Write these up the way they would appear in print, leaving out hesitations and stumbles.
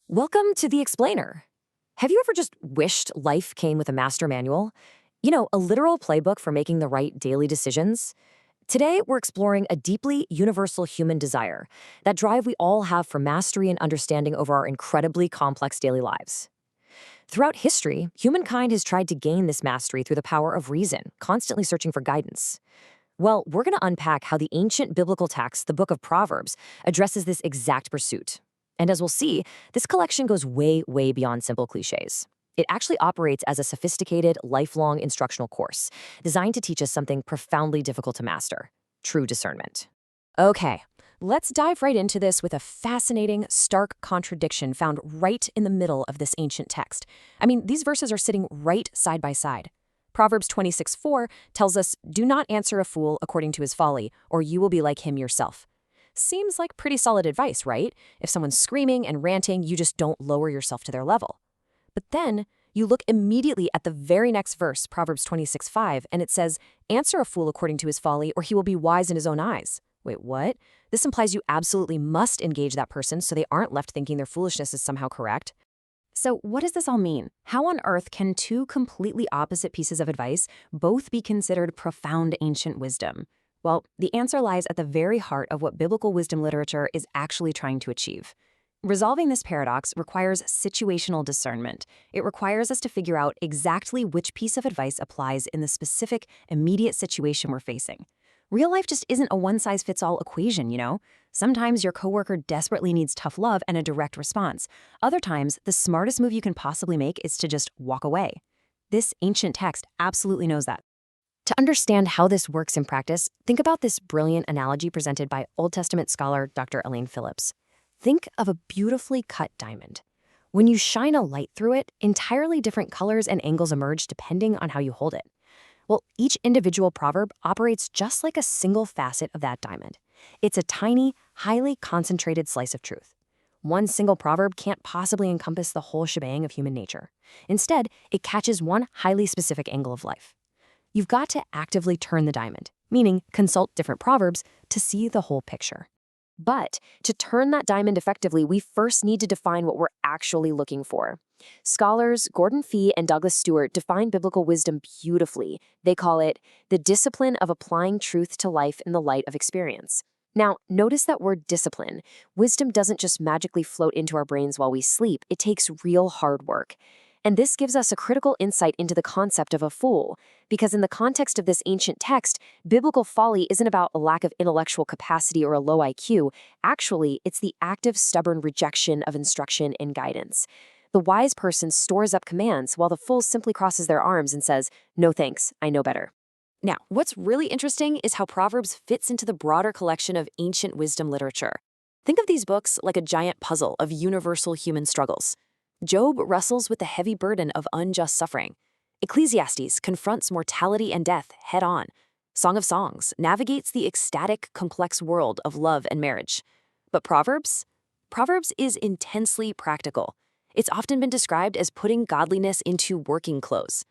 Welcome to The Explainer. Have you ever just wished life came with a master manual? A literal playbook for making the right daily decisions? Today, we're exploring a deeply universal human desire, that drive we all have for mastery and understanding over our incredibly complex daily lives. Throughout history, humankind has tried to gain this mastery through the power of reason, constantly searching for guidance. Well, we're going to unpack how the ancient biblical text, the book of Proverbs, addresses this exact pursuit. And as we'll see, this collection goes way, way beyond simple cliches. It actually operates as a sophisticated, lifelong instructional course designed to teach us something profoundly difficult to master: true discernment. Okay, let's dive right into this with a fascinating, stark contradiction found right in the middle of this ancient text. These verses are sitting right side by side. Proverbs 26:4 tells us, "Do not answer a fool according to his folly, or you will be like him yourself." Seems like pretty solid advice, right? If someone's screaming and ranting, you just don't lower yourself to their level. But then you look immediately at the very next verse, Proverbs 26:5, and it says, "Answer a fool according to his folly, or he will be wise in his own eyes." Wait, what? This implies you absolutely must engage that person so they aren't left thinking their foolishness is somehow correct. So what does this all mean? How on earth can two completely opposite pieces of advice both be considered profound ancient wisdom? Well, the answer lies at the very heart of what biblical wisdom literature is actually trying to achieve. Resolving this paradox requires situational discernment. It requires us to figure out exactly which piece of advice applies in the specific, immediate situation we're facing. Real life just isn't a one-size-fits-all equation, you know? Sometimes your coworker desperately needs tough love and a direct response. Other times, the smartest move you can possibly make is to just walk away. This ancient text absolutely knows that. To understand how this works in practice, think about this brilliant analogy presented by Old Testament scholar Dr. Elaine Phillips. Think of a beautifully cut diamond. When you shine a light through it, entirely different colors and angles emerge depending on how you hold it. Well, each individual proverb operates just like a single facet of that diamond. It's a tiny, highly concentrated slice of truth. One single proverb can't possibly encompass the whole shebang of human nature. Instead, it catches one highly specific angle of life. You've got to actively turn the diamond, meaning consult different proverbs, to see the whole picture. But to turn that diamond effectively, we first need to define what we're actually looking for. Scholars Gordon Fee and Douglas Stewart define biblical wisdom beautifully. They call it the discipline of applying truth to life in the light of experience. Now, notice that word discipline. Wisdom doesn't just magically float into our brains while we sleep. It takes real hard work. And this gives us a critical insight into the concept of a fool, because in the context of this ancient text, biblical folly isn't about a lack of intellectual capacity or a low IQ. Actually, it's the active, stubborn rejection of instruction and guidance. The wise person stores up commands, while the fool simply crosses their arms and says, "No thanks, I know better." Now, what's really interesting is how Proverbs fits into the broader collection of ancient wisdom literature. Think of these books like a giant puzzle of universal human struggles. Job wrestles with the heavy burden of unjust suffering. Ecclesiastes confronts mortality and death head-on. Song of Songs navigates the ecstatic, complex world of love and marriage. But Proverbs? Proverbs is intensely practical. It's often been described as putting godliness into working clothes.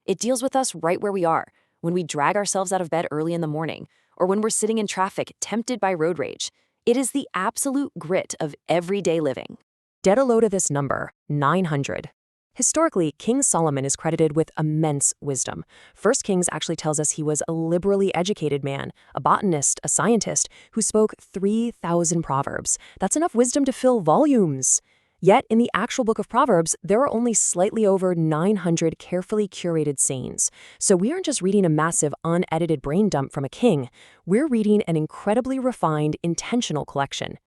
It deals with us right where we are, when we drag ourselves out of bed early in the morning, or when we're sitting in traffic tempted by road rage. It is the absolute grit of everyday living. Dead a load of this number, 900. Historically, King Solomon is credited with immense wisdom. 1 Kings actually tells us he was a liberally educated man, a botanist, a scientist, who spoke 3,000 proverbs. That's enough wisdom to fill volumes. Yet, in the actual book of Proverbs, there are only slightly over 900 carefully curated sayings. So we aren't just reading a massive, unedited brain dump from a king. We're reading an incredibly refined, intentional collection.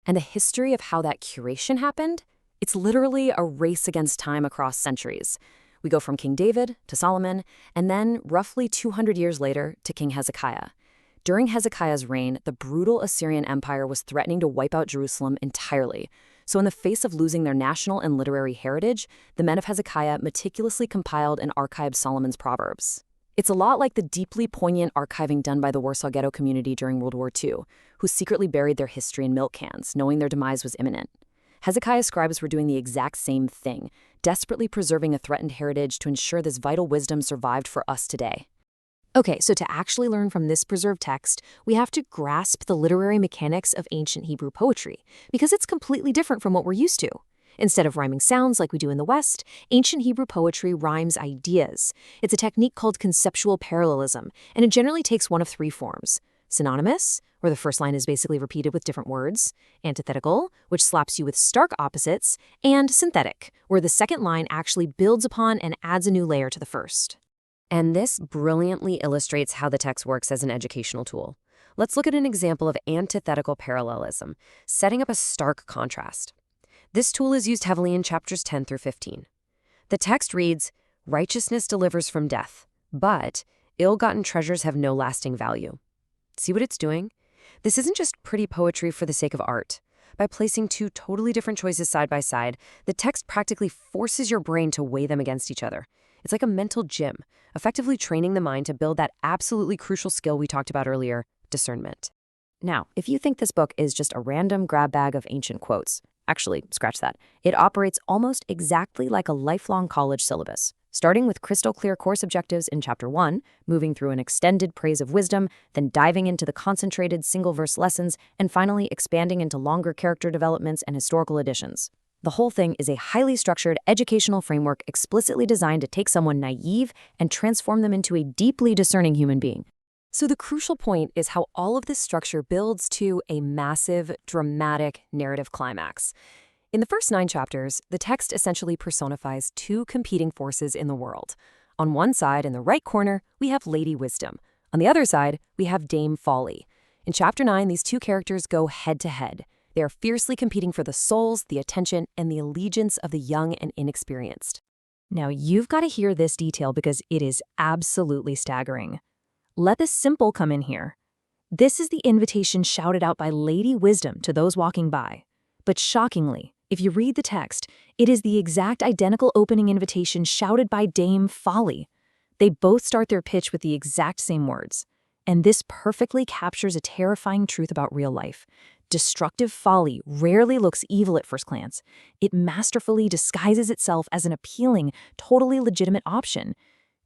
And the history of how that curation happened? It's literally a race against time across centuries. We go from King David to Solomon, and then, roughly 200 years later, to King Hezekiah. During Hezekiah's reign, the brutal Assyrian Empire was threatening to wipe out Jerusalem entirely. So in the face of losing their national and literary heritage, the men of Hezekiah meticulously compiled and archived Solomon's Proverbs. It's a lot like the deeply poignant archiving done by the Warsaw Ghetto community during World War II, who secretly buried their history in milk cans, knowing their demise was imminent. Hezekiah's scribes were doing the exact same thing, desperately preserving a threatened heritage to ensure this vital wisdom survived for us today. Okay, so to actually learn from this preserved text, we have to grasp the literary mechanics of ancient Hebrew poetry, because it's completely different from what we're used to. Instead of rhyming sounds like we do in the West, ancient Hebrew poetry rhymes ideas. It's a technique called conceptual parallelism, and it generally takes one of three forms. Synonymous, where the first line is basically repeated with different words. Antithetical, which slaps you with stark opposites. And synthetic, where the second line actually builds upon and adds a new layer to the first. And this brilliantly illustrates how the text works as an educational tool. Let's look at an example of antithetical parallelism, setting up a stark contrast. This tool is used heavily in chapters 10 through 15. The text reads, "Righteousness delivers from death, but ill-gotten treasures have no lasting value." See what it's doing? This isn't just pretty poetry for the sake of art. By placing two totally different choices side by side, the text practically forces your brain to weigh them against each other. It's like a mental gym, effectively training the mind to build that absolutely crucial skill we talked about earlier, discernment. Now, if you think this book is just a random grab bag of ancient quotes, actually, scratch that. It operates almost exactly like a lifelong college syllabus, starting with crystal clear course objectives in Chapter 1, moving through an extended praise of wisdom, then diving into the concentrated single-verse lessons, and finally expanding into longer character developments and historical additions. The whole thing is a highly structured educational framework explicitly designed to take someone naive and transform them into a deeply discerning human being. So the crucial point is how all of this structure builds to a massive, dramatic narrative climax. In the first 9 chapters, the text essentially personifies two competing forces in the world. On one side, in the right corner, we have Lady Wisdom. On the other side, we have Dame Folly. In Chapter 9, these two characters go head-to-head. They are fiercely competing for the souls, the attention, and the allegiance of the young and inexperienced. Now, you've got to hear this detail because it is absolutely staggering. Let the simple come in here. This is the invitation shouted out by Lady Wisdom to those walking by. But shockingly, if you read the text, it is the exact identical opening invitation shouted by Dame Folly. They both start their pitch with the exact same words. And this perfectly captures a terrifying truth about real life. Destructive folly rarely looks evil at first glance. It masterfully disguises itself as an appealing, totally legitimate option.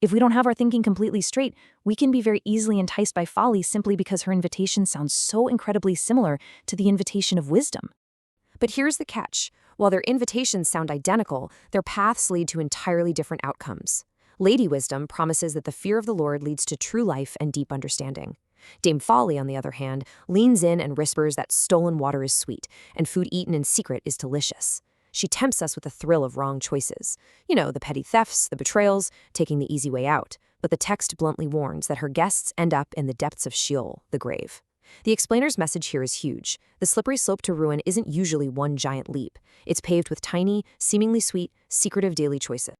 If we don't have our thinking completely straight, we can be very easily enticed by folly simply because her invitation sounds so incredibly similar to the invitation of wisdom. But here's the catch. While their invitations sound identical, their paths lead to entirely different outcomes. Lady Wisdom promises that the fear of the Lord leads to true life and deep understanding. Dame Folly, on the other hand, leans in and whispers that stolen water is sweet and food eaten in secret is delicious. She tempts us with the thrill of wrong choices. You know, the petty thefts, the betrayals, taking the easy way out. But the text bluntly warns that her guests end up in the depths of Sheol, the grave. The explainer's message here is huge. The slippery slope to ruin isn't usually one giant leap. It's paved with tiny, seemingly sweet, secretive daily choices.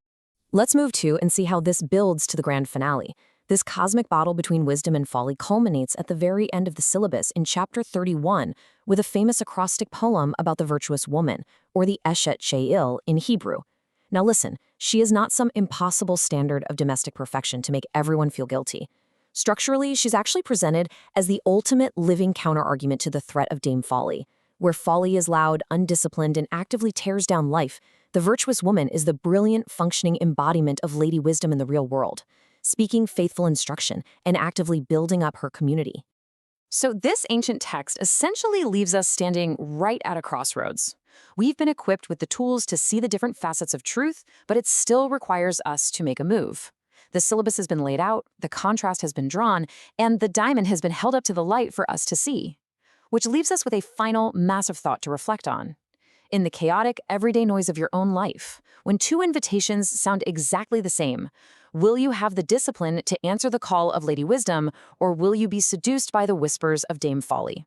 Let's move to and see how this builds to the grand finale. This cosmic battle between wisdom and folly culminates at the very end of the syllabus in chapter 31 with a famous acrostic poem about the virtuous woman, or the Eshet She'il in Hebrew. Now listen, she is not some impossible standard of domestic perfection to make everyone feel guilty. Structurally, she's actually presented as the ultimate living counterargument to the threat of Dame Folly. Where folly is loud, undisciplined, and actively tears down life, the virtuous woman is the brilliant, functioning embodiment of Lady Wisdom in the real world, speaking faithful instruction and actively building up her community. So this ancient text essentially leaves us standing right at a crossroads. We've been equipped with the tools to see the different facets of truth, but it still requires us to make a move. The syllabus has been laid out, the contrast has been drawn, and the diamond has been held up to the light for us to see. Which leaves us with a final, massive thought to reflect on. In the chaotic, everyday noise of your own life, when two invitations sound exactly the same, will you have the discipline to answer the call of Lady Wisdom, or will you be seduced by the whispers of Dame Folly?